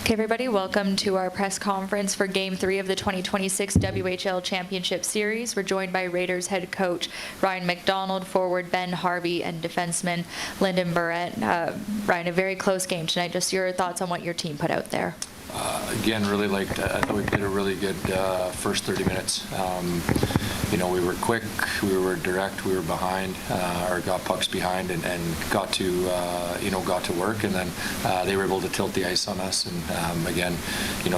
Okay, everybody, welcome to our press conference for Game 3 of the 2026 WHL Championship Series. We're joined by Raiders head coach Ryan McDonald, forward Ben Harvey, and defenseman Lyndon Barrett. Ryan, a very close game tonight. Just your thoughts on what your team put out there. Again, really liked. I thought we played a really good first 30 minutes. We were quick, we were direct, we were behind, or got pucks behind, and got to work, and then they were able to tilt the ice on us. And again,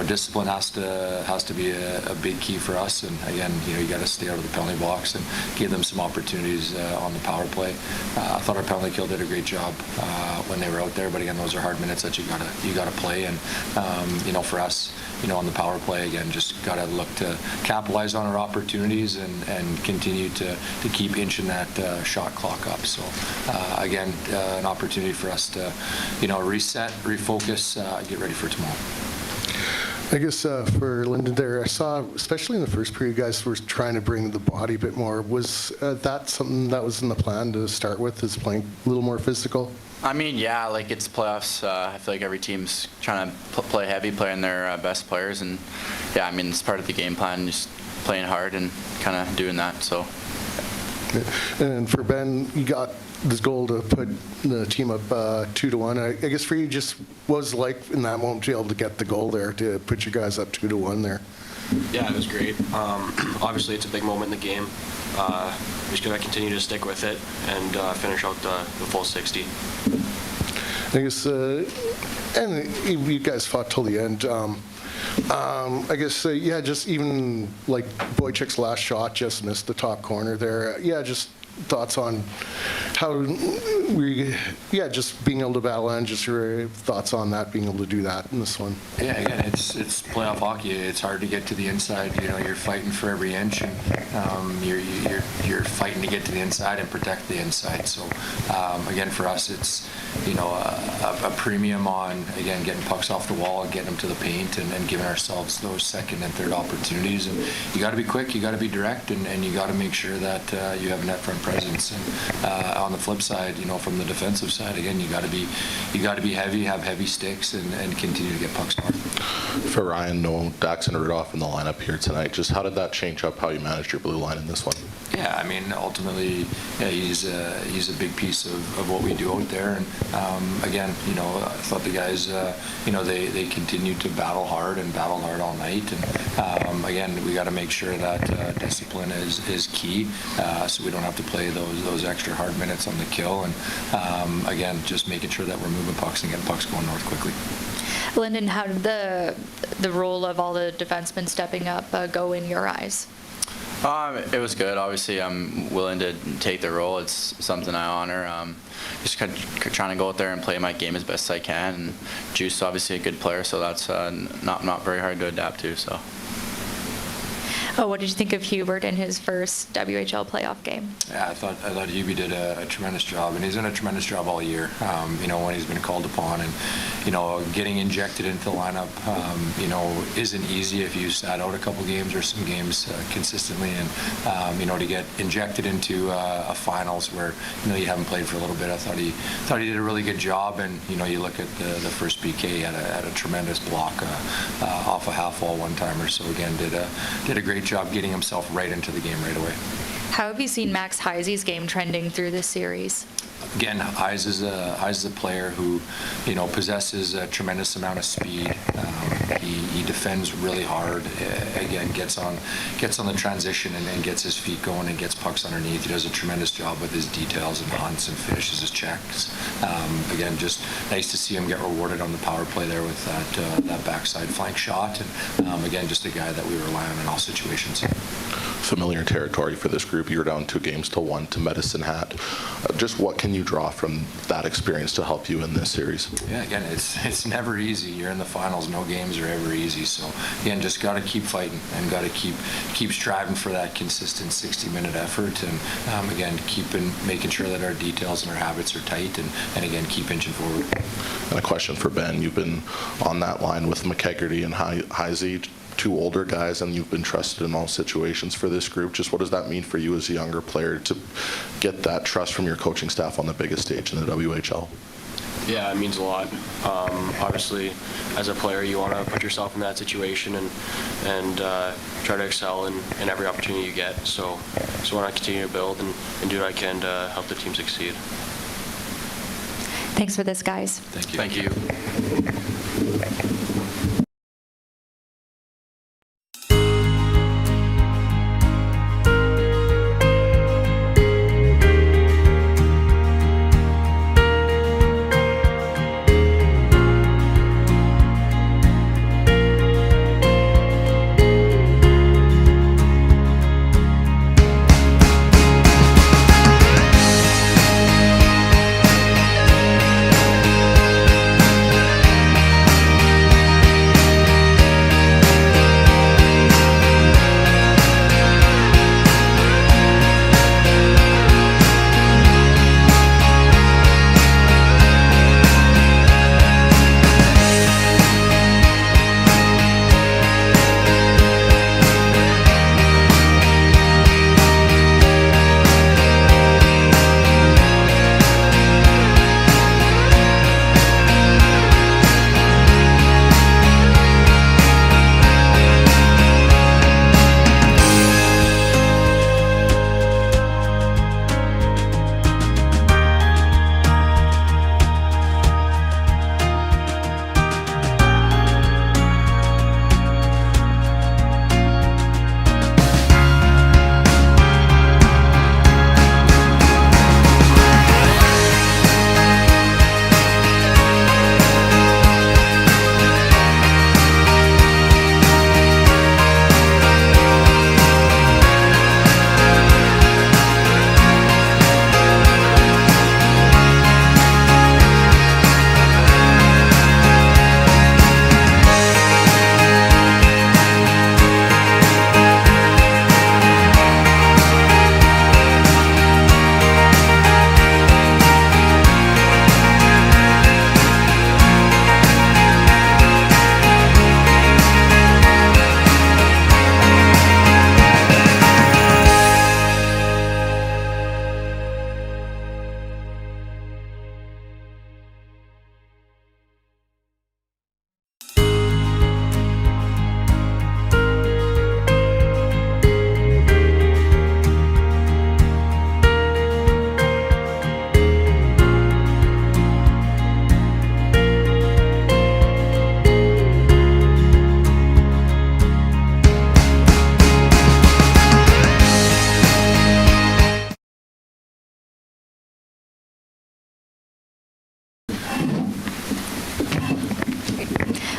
discipline has to be a big key for us. And again, you got to stay out of the penalty box and give them some opportunities on the power play. I thought our penalty kill did a great job when they were out there, but again, those are hard minutes that you gotta play. And for us, on the power play, again, just got to look to capitalize on our opportunities and continue to keep inching that shot clock up. So again, an opportunity for us to reset, refocus, get ready for tomorrow. I guess for Lyndon there, I saw, especially in the first period, you guys were trying to bring the body a bit more. Was that something that was in the plan to start with, is playing a little more physical? I mean, yeah, like it's playoffs. I feel like every team's trying to play heavy, playing their best players. And yeah, I mean, it's part of the game plan, just playing hard and kind of doing that. So. And for Ben, you got this goal to put the team up 2-1. I guess for you, just what was it like in that moment to be able to get the goal there to put you guys up 2-1 there? Yeah, it was great. Obviously, it's a big moment in the game. We just got to continue to stick with it and finish out the full 60. I guess, and you guys fought till the end. I guess, yeah, just even like Boychuk's last shot just missed the top corner there. Yeah, just thoughts on how just being able to battle and just your thoughts on that, being able to do that in this one. Yeah, again, it's playoff hockey. It's hard to get to the inside. You're fighting for every inch, and you're fighting to get to the inside and protect the inside. So again, for us, it's a premium on, again, getting pucks off the wall and getting them to the paint and giving ourselves those second and third opportunities. And you got to be quick, you got to be direct, and you got to make sure that you have net front presence. And on the flip side, from the defensive side, again, you got to be heavy, have heavy sticks, and continue to get pucks north. For Ryan, no Daxon Rudolph in the lineup here tonight. Just how did that change up how you managed your blue line in this one? Yeah, I mean, ultimately, yeah, he's a big piece of what we do out there. And again, I thought the guys, they continued to battle hard all night. And again, we got to make sure that discipline is key, so we don't have to play those extra hard minutes on the kill. And again, just making sure that we're moving pucks and getting pucks going north quickly. Lyndon, how did the role of all the defensemen stepping up go in your eyes? It was good. Obviously, I'm willing to take the role. It's something I honor. Just kind of trying to go out there and play my game as best I can. And Juice, obviously, a good player, so that's not very hard to adapt to. So. What did you think of Hubert in his first WHL playoff game? Yeah, I thought Hubie did a tremendous job, and he's done a tremendous job all year. When he's been called upon, and getting injected into the lineup, isn't easy if you sat out a couple games or some games consistently, and to get injected into a finals where you haven't played for a little bit. I thought he did a really good job, and you look at the first PK, he had a tremendous block off a half wall one timer. So again, did a great job getting himself right into the game right away. How have you seen Max Heisey's game trending through this series? Again, Heise is a player who, possesses a tremendous amount of speed. He defends really hard. Again, gets on the transition and gets his feet going and gets pucks underneath. He does a tremendous job with his details and hunts and finishes his checks. Again, just nice to see him get rewarded on the power play there with that backside flank shot. And again, just a guy that we rely on in all situations. Familiar territory for this group. You're down 2 games to 1 to Medicine Hat. Just what can you draw from that experience to help you in this series? Yeah, again, it's never easy. You're in the finals. No games are ever easy. So again, just got to keep fighting and got to keep striving for that consistent 60-minute effort. And again, making sure that our details and our habits are tight. And again, keep inching forward. And a question for Ben. You've been on that line with McKegarty and Heisey. 2 older guys, and you've been trusted in all situations for this group. Just what does that mean for you as a younger player to get that trust from your coaching staff on the biggest stage in the WHL? Yeah, it means a lot. Obviously, as a player, you want to put yourself in that situation and try to excel in every opportunity you get. So I want to continue to build and do what I can to help the team succeed. Thanks for this, guys. Thank you.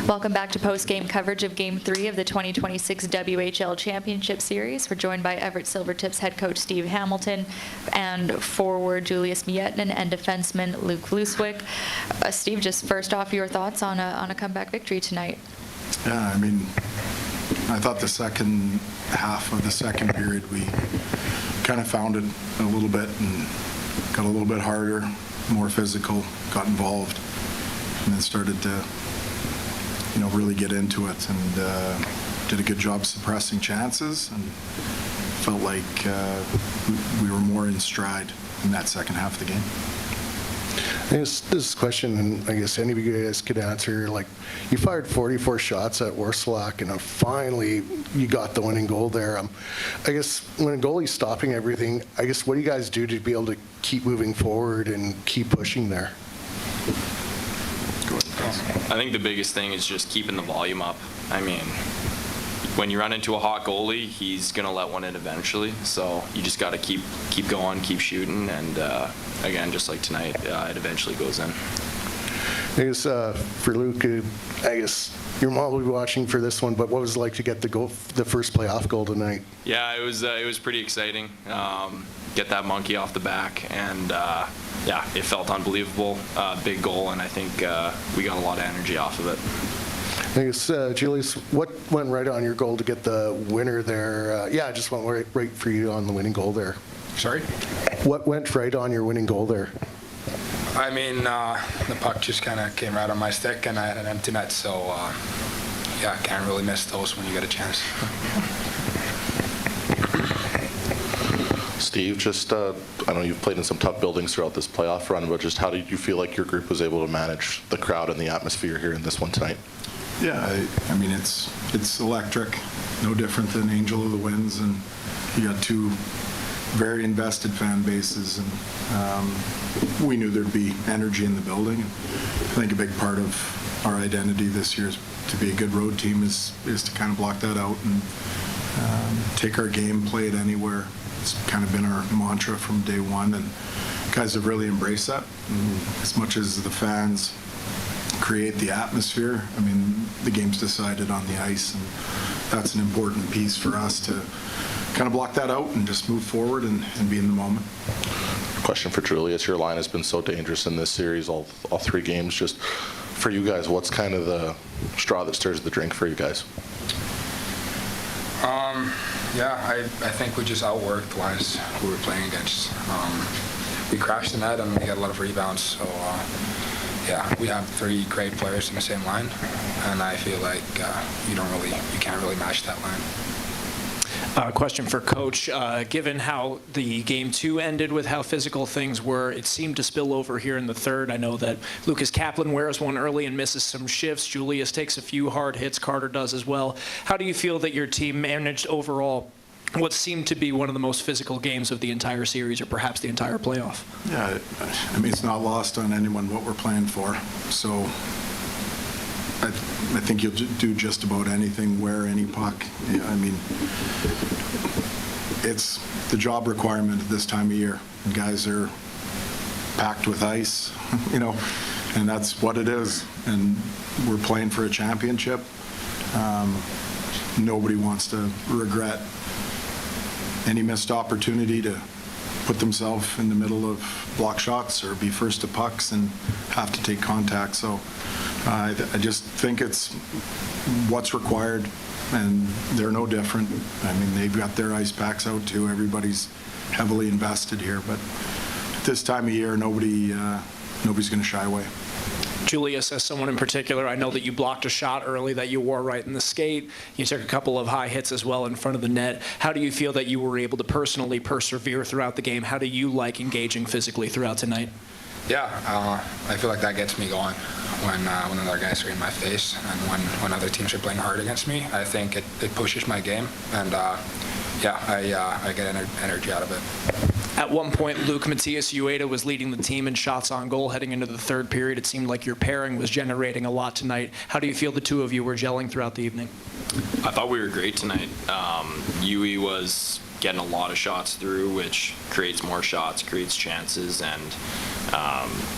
Welcome back to post-game coverage of Game 3 of the 2026 WHL Championship Series. We're joined by Everett Silvertips head coach Steve Hamilton and forward Julius Mietinen and defenseman Luke Luswick. Steve, just first off, your thoughts on a comeback victory tonight? Yeah, I mean, I thought the second half of the second period, we kind of found it a little bit and got a little bit harder, more physical, got involved, and then started to, really get into it and did a good job suppressing chances and felt like we were more in stride in that second half of the game. I guess this question, and I guess any of you guys could answer, like, you fired 44 shots at Warslack, and finally you got the winning goal there. I guess when a goalie's stopping everything, I guess what do you guys do to be able to keep moving forward and keep pushing there? I think the biggest thing is just keeping the volume up. I mean, when you run into a hot goalie, he's going to let one in eventually. So you just got to keep going, keep shooting, and again, just like tonight, it eventually goes in. I guess for Luke, I guess your mom will be watching for this one, but what was it like to get the first playoff goal tonight? Yeah, it was pretty exciting. Get that monkey off the back, and yeah, it felt unbelievable. Big goal, and I think we got a lot of energy off of it. I guess, Julius, what went right on your goal to get the winner there? Yeah, it just went right for you on the winning goal there. Sorry? What went right on your winning goal there? I mean, the puck just kind of came right on my stick, and I had an empty net, so yeah, can't really miss those when you get a chance. Steve, just, I know you've played in some tough buildings throughout this playoff run, but just how did you feel like your group was able to manage the crowd and the atmosphere here in this one tonight? Yeah, I mean, it's electric, no different than Angel of the Winds, and you got two very invested fan bases, and we knew there'd be energy in the building. I think a big part of our identity this year is to be a good road team is to kind of block that out and take our game, play it anywhere. It's kind of been our mantra from day one, and guys have really embraced that. And as much as the fans create the atmosphere, I mean, the game's decided on the ice, and that's an important piece for us to kind of block that out and just move forward and be in the moment. Question for Julius. Your line has been so dangerous in this series, all 3 games. Just for you guys, what's kind of the straw that stirs the drink for you guys? Yeah, I think we just outworked the lines we were playing against. We crashed the net and we got a lot of rebounds. So, yeah, we have 3 great players in the same line, and I feel like you can't really match that line. Question for Coach. Given how the Game 2 ended with how physical things were, it seemed to spill over here in the third. I know that Lucas Kaplan wears one early and misses some shifts. Julius takes a few hard hits. Carter does as well. How do you feel that your team managed overall what seemed to be one of the most physical games of the entire series, or perhaps the entire playoff? Yeah, I mean, it's not lost on anyone what we're playing for. So I think you'll do just about anything, wear any puck. Yeah, I mean, it's the job requirement at this time of year. And guys are packed with ice, and that's what it is. And we're playing for a championship. Nobody wants to regret any missed opportunity to put themselves in the middle of block shots or be first to pucks and have to take contact. So I just think it's what's required, and they're no different. I mean, they've got their ice packs out too. Everybody's heavily invested here, but at this time of year, nobody's going to shy away. Julius, as someone in particular, I know that you blocked a shot early that you wore right in the skate. You took a couple of high hits as well in front of the net. How do you feel that you were able to personally persevere throughout the game? How do you like engaging physically throughout tonight? Yeah, I feel like that gets me going when other guys are in my face and when other teams are playing hard against me. I think it pushes my game, and I get energy out of it. At one point, Luke Matias Ueda was leading the team in shots on goal heading into the third period. It seemed like your pairing was generating a lot tonight. How do you feel the two of you were gelling throughout the evening? I thought we were great tonight. Yui was getting a lot of shots through, which creates more shots, creates chances, and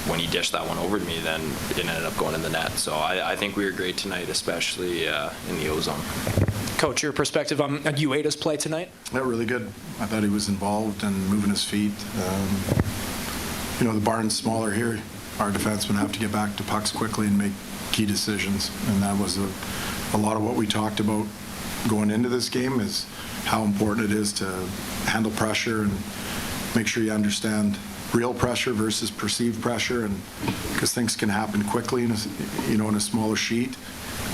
when he dished that one over to me, then it ended up going in the net. So I think we were great tonight, especially in the O-zone. Coach, your perspective on Ueda's play tonight? Yeah, really good. I thought he was involved and moving his feet. The barn's smaller here. Our defensemen have to get back to pucks quickly and make key decisions, and that was a lot of what we talked about going into this game, is how important it is to handle pressure and make sure you understand real pressure versus perceived pressure, and because things can happen quickly in a smaller sheet.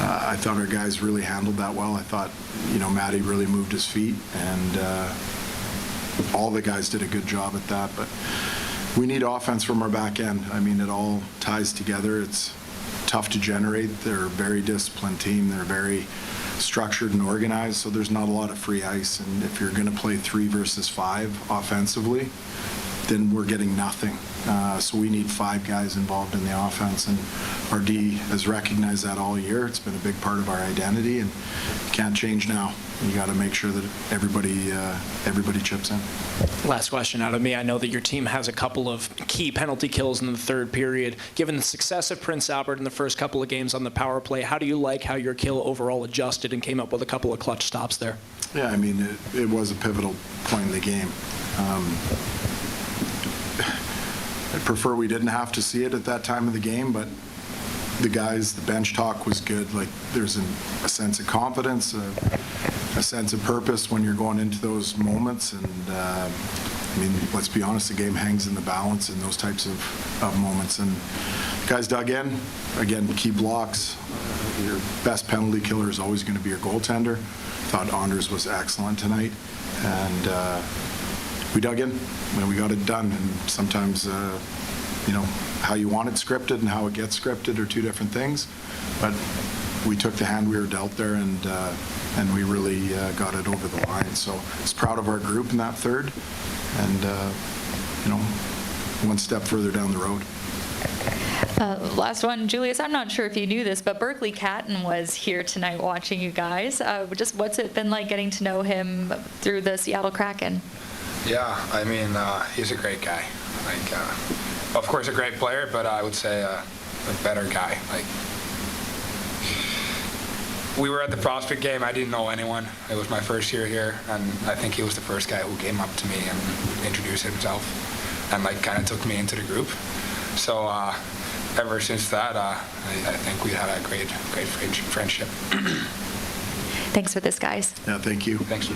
I thought our guys really handled that well. I thought, Matty really moved his feet, and all the guys did a good job at that. But we need offense from our back end. I mean, it all ties together. It's tough to generate. They're a very disciplined team. They're very structured and organized, so there's not a lot of free ice. And if you're going to play 3 versus 5 offensively, then we're getting nothing. So we need 5 guys involved in the offense, and our D has recognized that all year. It's been a big part of our identity, and you can't change now. You got to make sure that everybody chips in. Last question out of me. I know that your team has a couple of key penalty kills in the third period. Given the success of Prince Albert in the first couple of games on the power play, how do you like how your kill overall adjusted and came up with a couple of clutch stops there? Yeah, I mean, it was a pivotal point in the game. I'd prefer we didn't have to see it at that time of the game, but the bench talk was good. Like, there's a sense of confidence, a sense of purpose when you're going into those moments. And I mean, let's be honest, the game hangs in the balance in those types of moments. And guys dug in. Again, key blocks. Your best penalty killer is always going to be your goaltender. Thought Anders was excellent tonight. And we dug in and we got it done. And sometimes, how you want it scripted and how it gets scripted are two different things. But we took the hand we were dealt there, and we really got it over the line. So I was proud of our group in that third, and one step further down the road. Last one, Julius, I'm not sure if you knew this, but Berkeley Catton was here tonight watching you guys. Just what's it been like getting to know him through the Seattle Kraken? Yeah, I mean, he's a great guy. Like, of course, a great player, but I would say a better guy. Like, we were at the prospect game. I didn't know anyone. It was my first year here, and I think he was the first guy who came up to me and introduced himself and like kind of took me into the group. So ever since that, I think we had a great friendship. Thanks for this, guys. Yeah, thank you. Thanks.